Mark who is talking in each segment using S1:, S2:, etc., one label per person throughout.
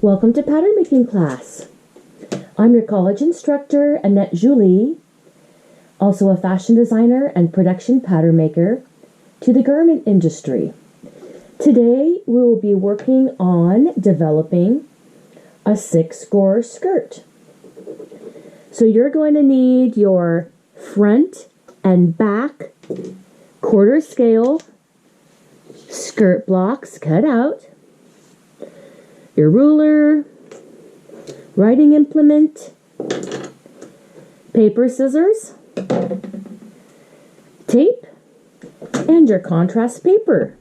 S1: Welcome to pattern making class. I'm your college instructor, Annette Julie, also a fashion designer and production pattern maker to the garment industry. Today we will be working on developing a 6-score skirt. So you're going to need your front and back quarter scale skirt blocks cut out, your ruler, writing implement, paper scissors, tape, and your contrast paper.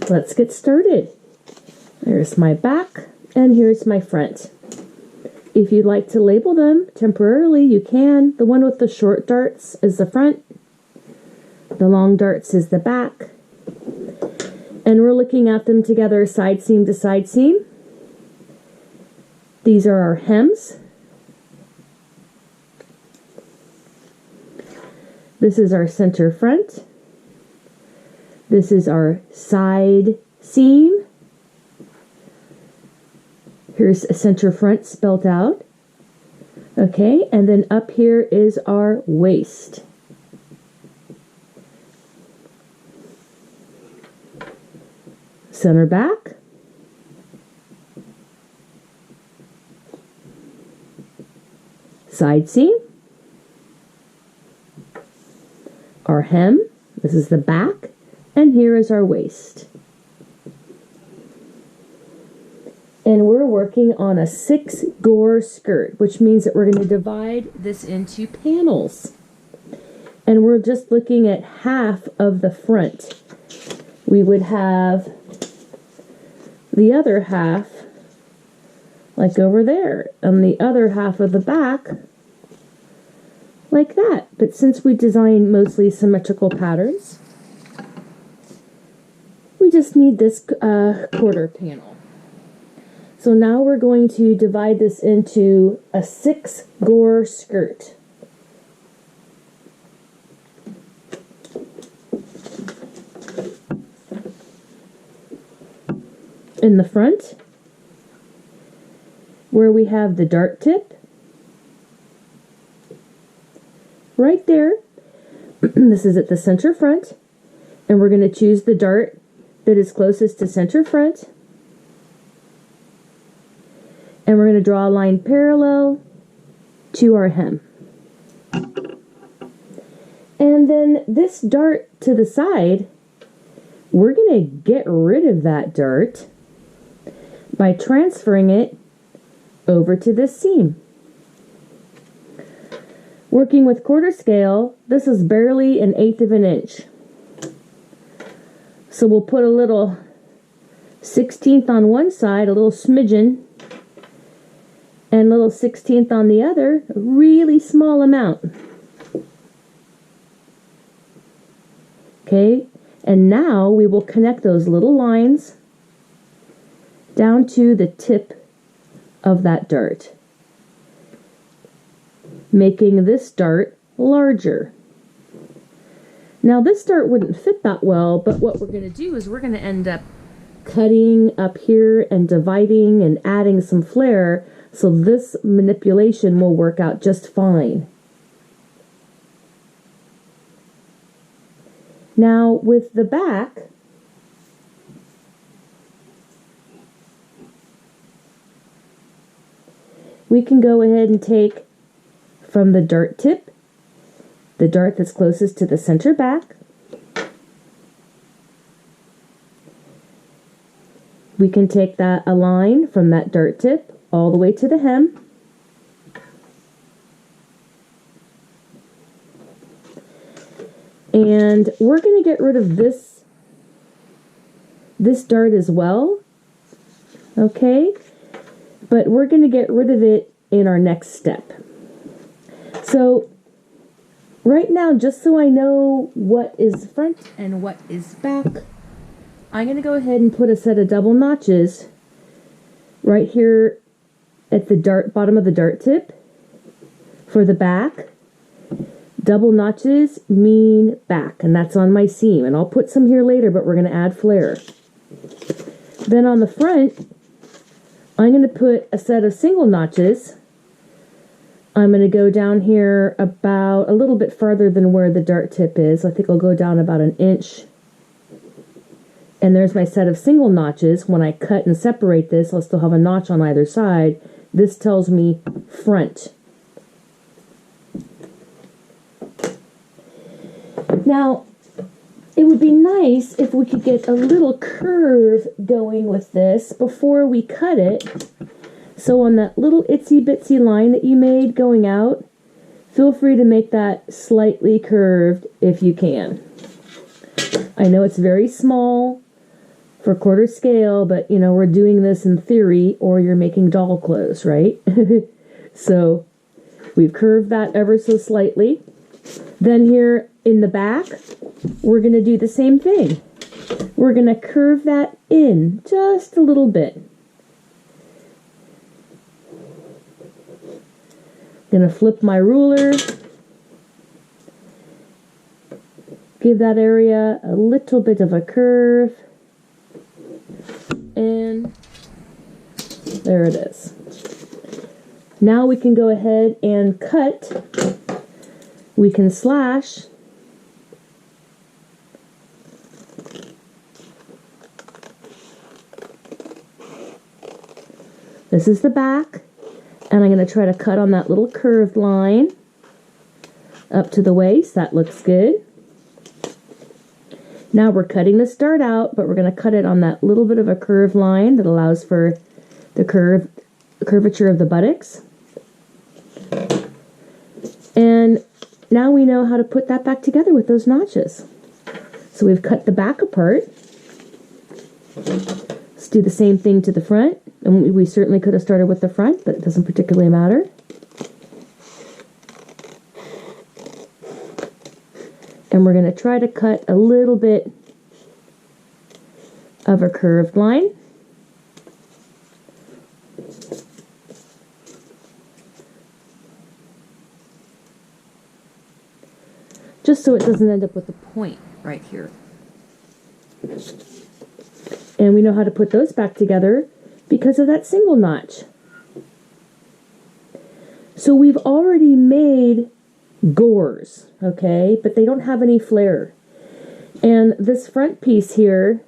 S1: Let's get started. There's my back and here's my front. If you'd like to label them temporarily, you can. The one with the short darts is the front. The long darts is the back. And we're looking at them together side seam to side seam. These are our hems. This is our center front. This is our side seam. Here's a center front spelt out. Okay, and then up here is our waist. Center back. Side seam. Our hem. This is the back. And here is our waist. And we're working on a 6-gore skirt, which means that we're going to divide this into panels. And we're just looking at half of the front. We would have the other half, like over there, and the other half of the back, like that. But since we design mostly symmetrical patterns, we just need this quarter panel. So now we're going to divide this into a 6-gore skirt. In the front, where we have the dart tip, right there, this is at the center front, and we're going to choose the dart that is closest to center front. And we're going to draw a line parallel to our hem. And then this dart to the side, we're going to get rid of that dart by transferring it over to this seam. Working with quarter scale, this is barely 1/8 of an inch. So we'll put a little 16th on one side, a little smidgen, and a little 16th on the other, a really small amount. Okay, and now we will connect those little lines down to the tip of that dart, making this dart larger. Now this dart wouldn't fit that well, but what we're going to do is we're going to end up cutting up here and dividing and adding some flare, so this manipulation will work out just fine. Now with the back, we can go ahead and take from the dart tip, the dart that's closest to the center back. We can take that a line from that dart tip all the way to the hem. And we're going to get rid of this dart as well. Okay? But we're going to get rid of it in our next step. So right now, just so I know what is front and what is back, I'm going to go ahead and put a set of double notches right here at the bottom of the dart tip for the back. Double notches mean back, and that's on my seam. And I'll put some here later, but we're going to add flare. Then on the front, I'm going to put a set of single notches. I'm going to go down here about a little bit farther than where the dart tip is. I think I'll go down about an inch. And there's my set of single notches. When I cut and separate this, I'll still have a notch on either side. This tells me front. Now, it would be nice if we could get a little curve going with this before we cut it. So on that little itsy bitsy line that you made going out, feel free to make that slightly curved if you can. I know it's very small for quarter scale, but you know, we're doing this in theory, or you're making doll clothes, right? So we've curved that ever so slightly. Then here in the back, we're going to do the same thing. We're going to curve that in just a little bit. Going to flip my ruler, give that area a little bit of a curve, and there it is. Now we can go ahead and cut. We can slash. This is the back. And I'm going to try to cut on that little curved line up to the waist. That looks good. Now we're cutting this dart out, but we're going to cut it on that little bit of a curved line that allows for the curvature of the buttocks. And now we know how to put that back together with those notches. So we've cut the back apart. Let's do the same thing to the front. And we certainly could have started with the front, but it doesn't particularly matter. And we're going to try to cut a little bit of a curved line. Just so it doesn't end up with a point right here. And we know how to put those back together because of that single notch. So we've already made Gores, okay, but they don't have any flare. And this front piece here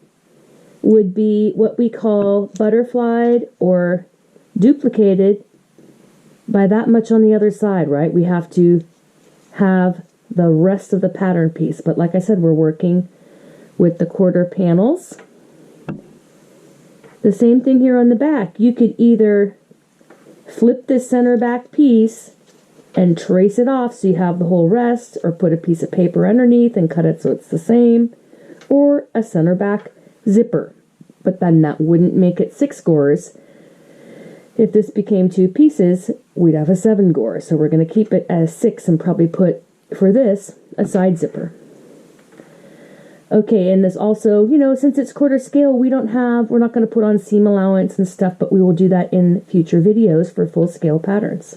S1: would be what we call butterflied or duplicated by that much on the other side, right? We have to have the rest of the pattern piece. But like I said, we're working with the quarter panels. The same thing here on the back. You could either flip this center back piece and trace it off so you have the whole rest, or put a piece of paper underneath and cut it so it's the same, or a center back zipper. But then that wouldn't make it 6 gores. If this became 2 pieces, we'd have a 7 gore. So we're going to keep it as 6 and probably put, for this, a side zipper. Okay, and this also, you know, since it's quarter scale, we're not going to put on seam allowance and stuff, but we will do that in future videos for full scale patterns.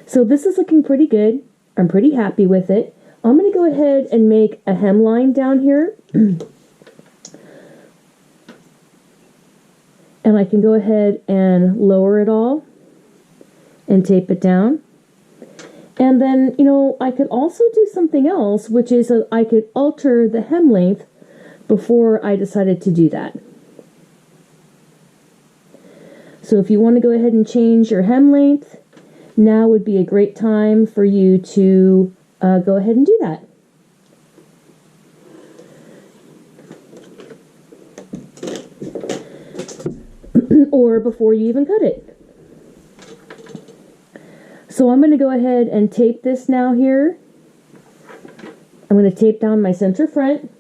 S1: So this is looking pretty good. I'm pretty happy with it. I'm going to go ahead and make a hemline down here. And I can go ahead and lower it all and tape it down. And then, you know, I could also do something else, which is I could alter the hem length before I decided to do that. So if you want to go ahead and change your hem length, now would be a great time for you to go ahead and do that. Or before you even cut it. So I'm going to go ahead and tape this now here. I'm going to tape down my center front.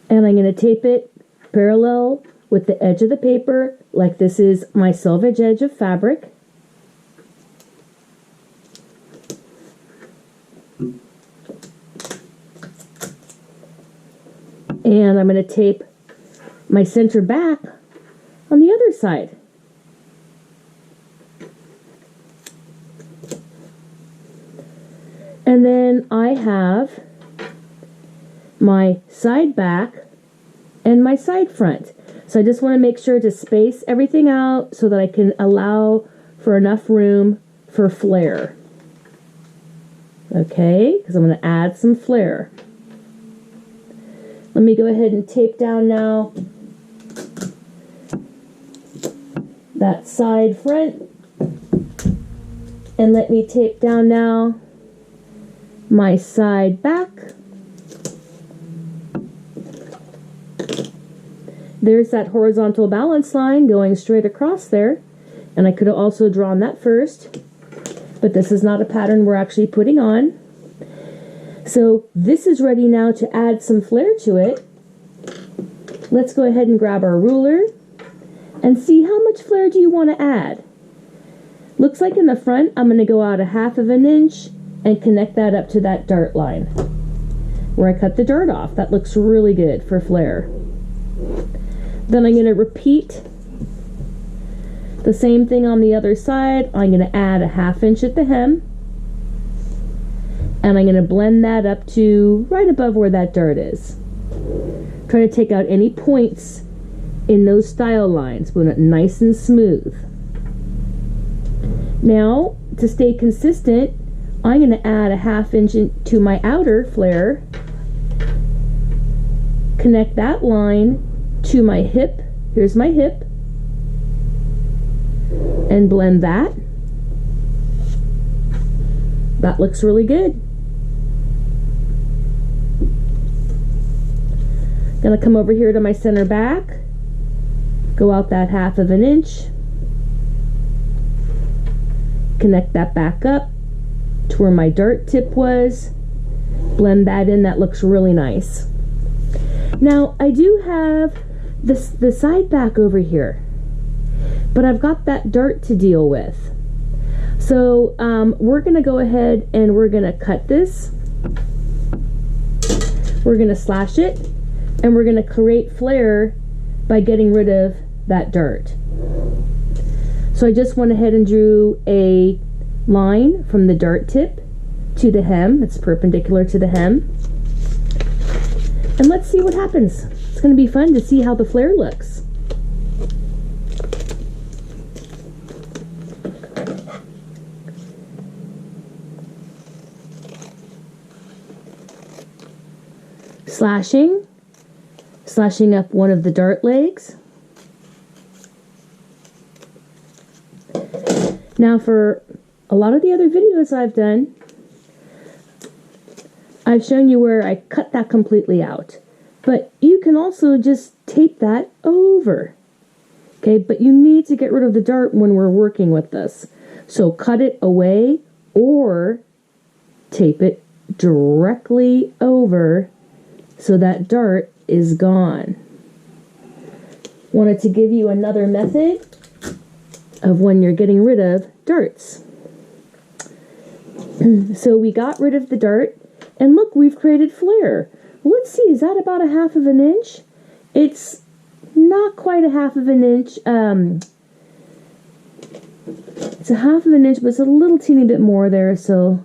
S1: And I'm going to tape it parallel with the edge of the paper, like this is my selvage edge of fabric. And I'm going to tape my center back on the other side. And then I have my side back and my side front. So I just want to make sure to space everything out so that I can allow for enough room for flare. Okay, because I'm going to add some flare. Let me go ahead and tape down now that side front. And let me tape down now my side back. There's that horizontal balance line going straight across there. And I could have also drawn that first, but this is not a pattern we're actually putting on. So this is ready now to add some flare to it. Let's go ahead and grab our ruler and see how much flare do you want to add. Looks like in the front, I'm going to go out 1/2 inch and connect that up to that dart line where I cut the dart off. That looks really good for flare. Then I'm going to repeat the same thing on the other side. I'm going to add 1/2 inch at the hem, and I'm going to blend that up to right above where that dart is. Try to take out any points in those style lines. We want it nice and smooth. Now, to stay consistent, I'm going to add 1/2 inch to my outer flare, connect that line to my hip. Here's my hip, and blend that. That looks really good. Gonna come over here to my center back, go out that 1/2 inch, connect that back up to where my dart tip was, blend that in. That looks really nice. Now I do have the side back over here, but I've got that dart to deal with. So we're gonna go ahead and we're gonna cut this. We're gonna slash it, and we're gonna create flare by getting rid of that dart. So I just went ahead and drew a line from the dart tip to the hem. It's perpendicular to the hem. And let's see what happens. It's gonna be fun to see how the flare looks. Slashing up one of the dart legs. Now for a lot of the other videos I've done, I've shown you where I cut that completely out. But you can also just tape that over. Okay, but you need to get rid of the dart when we're working with this. So cut it away or tape it directly over so that dart is gone. Wanted to give you another method of when you're getting rid of darts. So we got rid of the dart, and look, we've created flare. Let's see, is that about 1/2 inch? It's not quite 1/2 inch. It's 1/2 inch, but it's a little teeny bit more there. So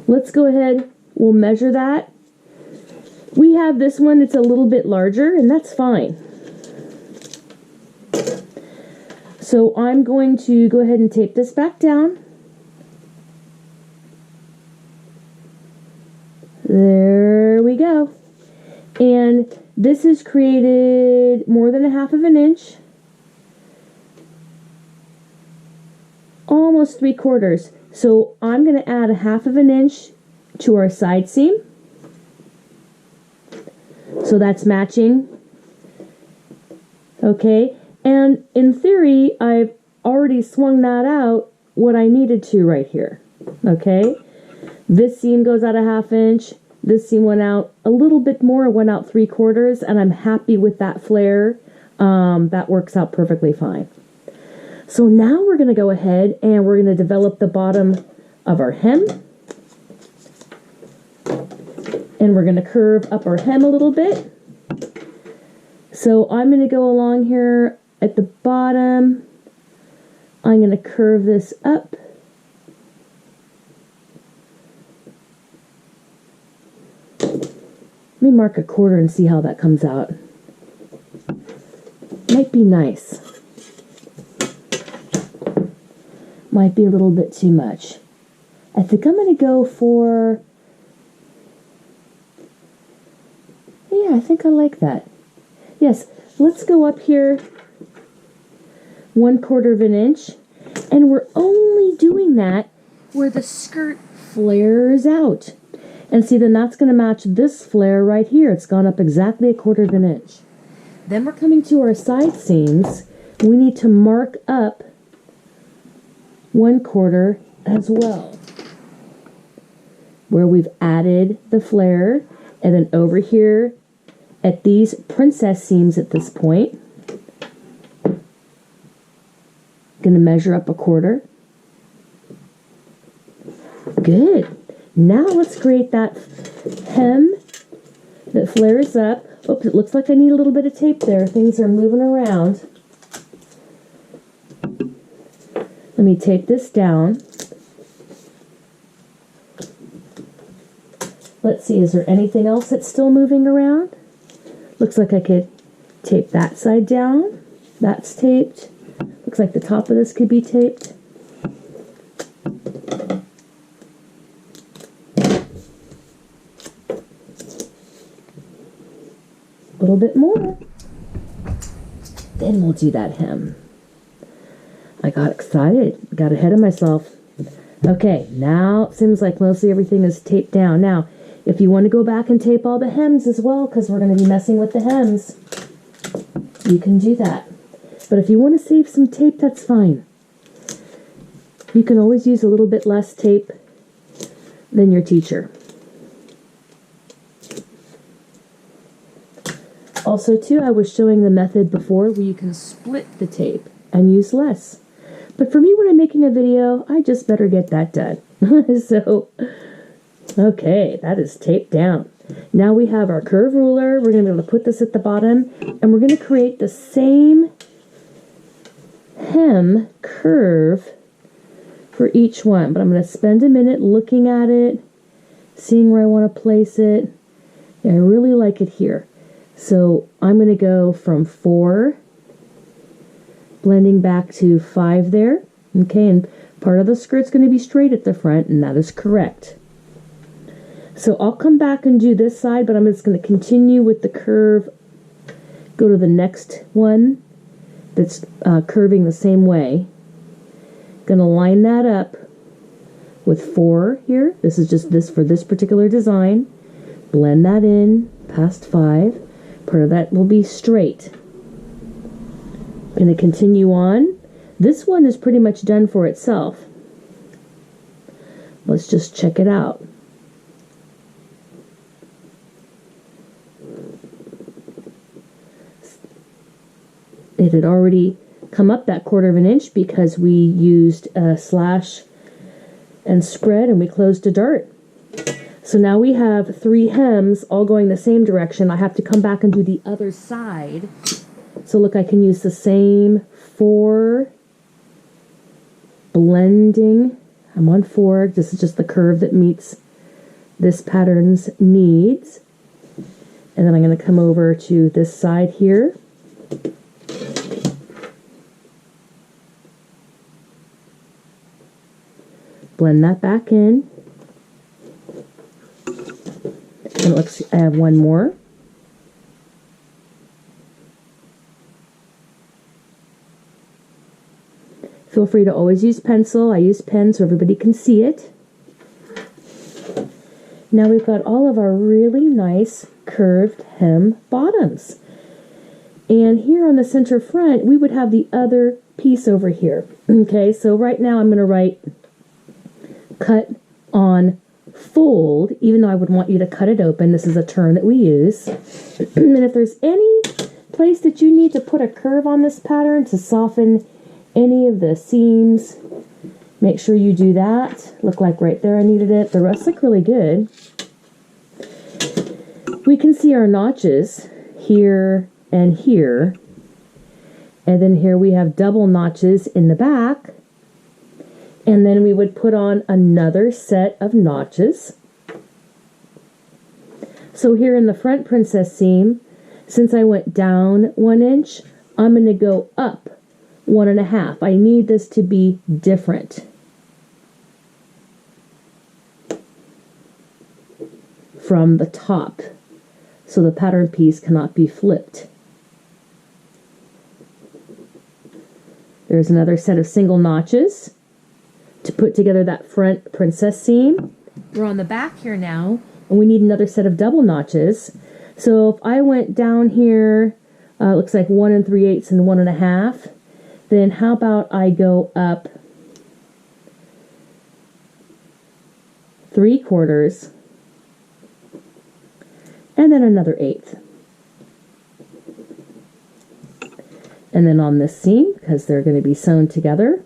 S1: let's go ahead. We'll measure that. We have this one, it's a little bit larger, and that's fine. So I'm going to go ahead and tape this back down. There we go. And this is created more than 1/2 inch. Almost 3/4. So I'm going to add 1/2 inch to our side seam. So that's matching. Okay, and in theory, I've already swung that out what I needed to right here. Okay, this seam goes out 1/2 inch. This seam went out a little bit more, it went out 3/4, and I'm happy with that flare. That works out perfectly fine. So now we're going to go ahead and we're going to develop the bottom of our hem. And we're going to curve up our hem a little bit. So I'm going to go along here at the bottom. I'm going to curve this up. Let me mark a quarter and see how that comes out. Might be nice. Might be a little bit too much. I think I'm going to go for... Yeah, I think I like that. Yes, let's go up here 1/4 of an inch. And we're only doing that where the skirt flares out. And see, then that's going to match this flare right here. It's gone up exactly 1/4 of an inch. Then we're coming to our side seams. We need to mark up 1/4 as well, where we've added the flare. And then over here at these princess seams at this point, going to measure up 1/4. Good. Now let's create that hem that flares up. Oops, it looks like I need a little bit of tape there. Things are moving around. Let me tape this down. Let's see, is there anything else that's still moving around? Looks like I could tape that side down. That's taped. Looks like the top of this could be taped. A little bit more. Then we'll do that hem. I got excited. Got ahead of myself. Okay, now it seems like mostly everything is taped down. Now, if you want to go back and tape all the hems as well, because we're going to be messing with the hems, you can do that. But if you want to save some tape, that's fine. You can always use a little bit less tape than your teacher. Also, too, I was showing the method before where you can split the tape and use less. But for me, when I'm making a video, I just better get that done. So, okay, that is taped down. Now we have our curve ruler. We're going to be able to put this at the bottom, and we're going to create the same hem curve for each one. But I'm going to spend a minute looking at it, seeing where I want to place it. Yeah, I really like it here. So I'm going to go from 4, blending back to 5 there. Okay, and part of the skirt's going to be straight at the front, and that is correct. So I'll come back and do this side, but I'm just going to continue with the curve, go to the next one that's curving the same way. Going to line that up with 4 here. This is just this for this particular design. Blend that in past 5. Part of that will be straight. Going to continue on. This one is pretty much done for itself. Let's just check it out. It had already come up that 1/4 of an inch because we used a slash and spread, and we closed a dart. So now we have 3 hems all going the same direction. I have to come back and do the other side. So look, I can use the same 4, blending. I'm on 4. This is just the curve that meets this pattern's needs. And then I'm going to come over to this side here. Blend that back in. And let's, I have one more. Feel free to always use pencil. I use pen so everybody can see it. Now we've got all of our really nice curved hem bottoms. And here on the center front, we would have the other piece over here. Okay, so right now I'm going to write cut on fold, even though I would want you to cut it open. This is a term that we use. And if there's any place that you need to put a curve on this pattern to soften any of the seams, make sure you do that. Look like right there I needed it. The rest look really good. We can see our notches here and here. And then here we have double notches in the back. And then we would put on another set of notches. So here in the front princess seam, since I went down 1 inch, I'm going to go up 1.5. I need this to be different from the top, so the pattern piece cannot be flipped. There's another set of single notches to put together that front princess seam. We're on the back here now, and we need another set of double notches. So if I went down here, looks like 1 3/8 and 1.5, then how about I go up 3/4 and then another 1/8. And then on this seam, because they're going to be sewn together,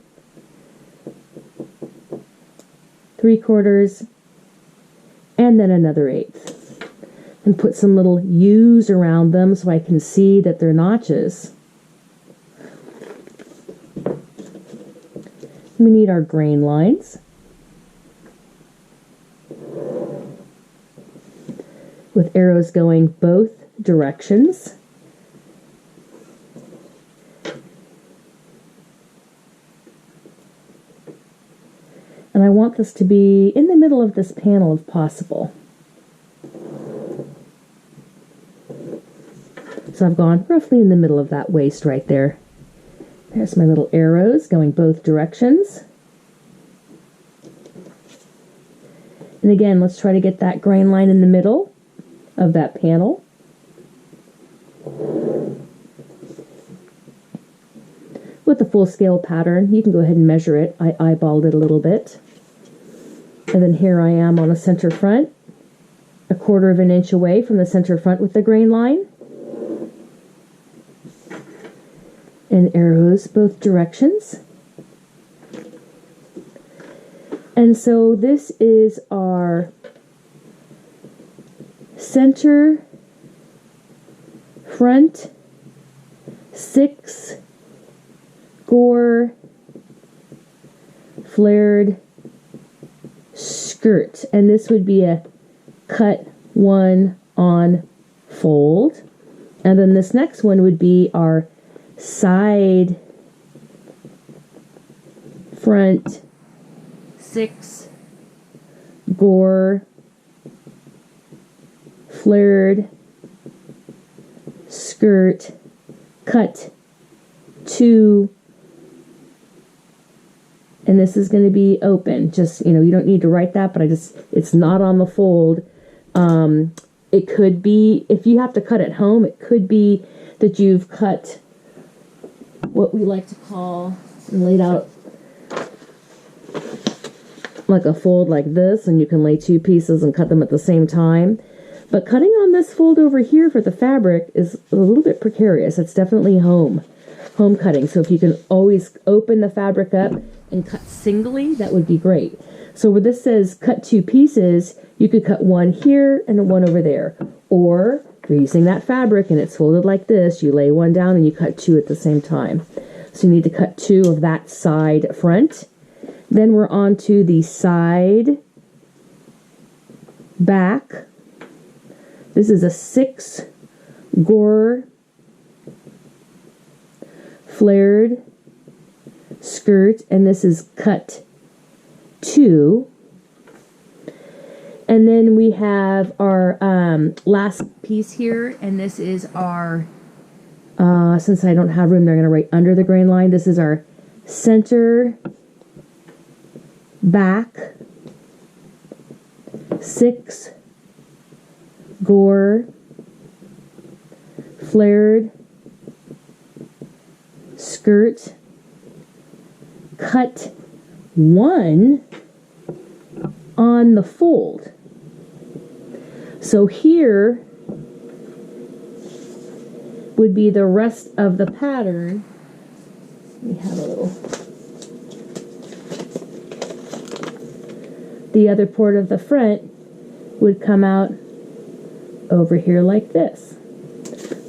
S1: 3/4 and then another 1/8. And put some little U's around them so I can see that they're notches. We need our grain lines with arrows going both directions. And I want this to be in the middle of this panel if possible. So I've gone roughly in the middle of that waist right there. There's my little arrows going both directions. And again, let's try to get that grain line in the middle of that panel. With the full scale pattern, you can go ahead and measure it. I eyeballed it a little bit. And then here I am on a center front, 1/4 of an inch away from the center front with the grain line. And arrows both directions. And so this is our center front 6 Gore flared skirt, and this would be a cut 1 on fold, and then this next one would be our side front 6 Gore flared skirt cut 2, and this is going to be open. Just, you don't need to write that, but it's not on the fold. It could be, if you have to cut at home, it could be that you've cut what we like to call and laid out like a fold like this, and you can lay 2 pieces and cut them at the same time. But cutting on this fold over here for the fabric is a little bit precarious. It's definitely home cutting. So if you can always open the fabric up and cut singly, that would be great. So where this says cut 2 pieces, you could cut 1 here and 1 over there. Or if you're using that fabric and it's folded like this, you lay 1 down and you cut 2 at the same time. So you need to cut 2 of that side front. Then we're on to the side back. This is a 6 Gore flared skirt, and this is cut 2. And then we have our last piece here, and this is our, since I don't have room, they're going to write under the grain line. This is our center back 6 Gore flared skirt cut 1 on the fold. So here would be the rest of the pattern. We have a little, the other part of the front would come out over here like this.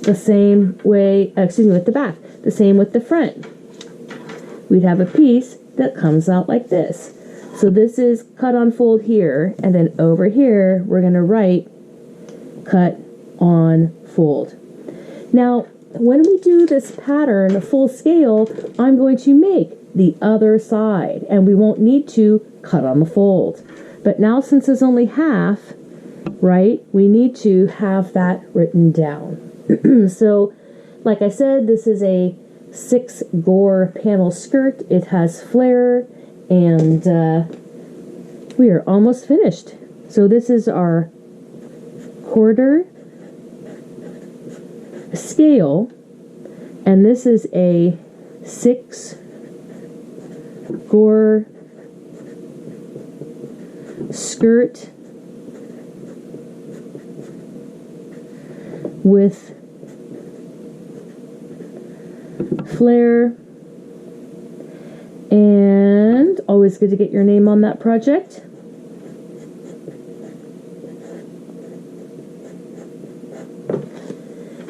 S1: The same way, with the back. The same with the front. We'd have a piece that comes out like this. So this is cut on fold here, and then over here we're going to write cut on fold. Now, when we do this pattern full scale, I'm going to make the other side, and we won't need to cut on the fold. But now, since it's only half, right, we need to have that written down. So, like I said, this is a 6 Gore panel skirt. It has flare, and we are almost finished. So this is our quarter scale, and this is a 6 Gore skirt with flare, and always good to get your name on that project.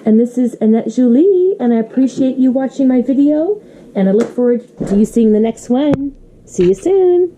S1: And this is Annette Julie, and I appreciate you watching my video, and I look forward to you seeing the next one. See you soon.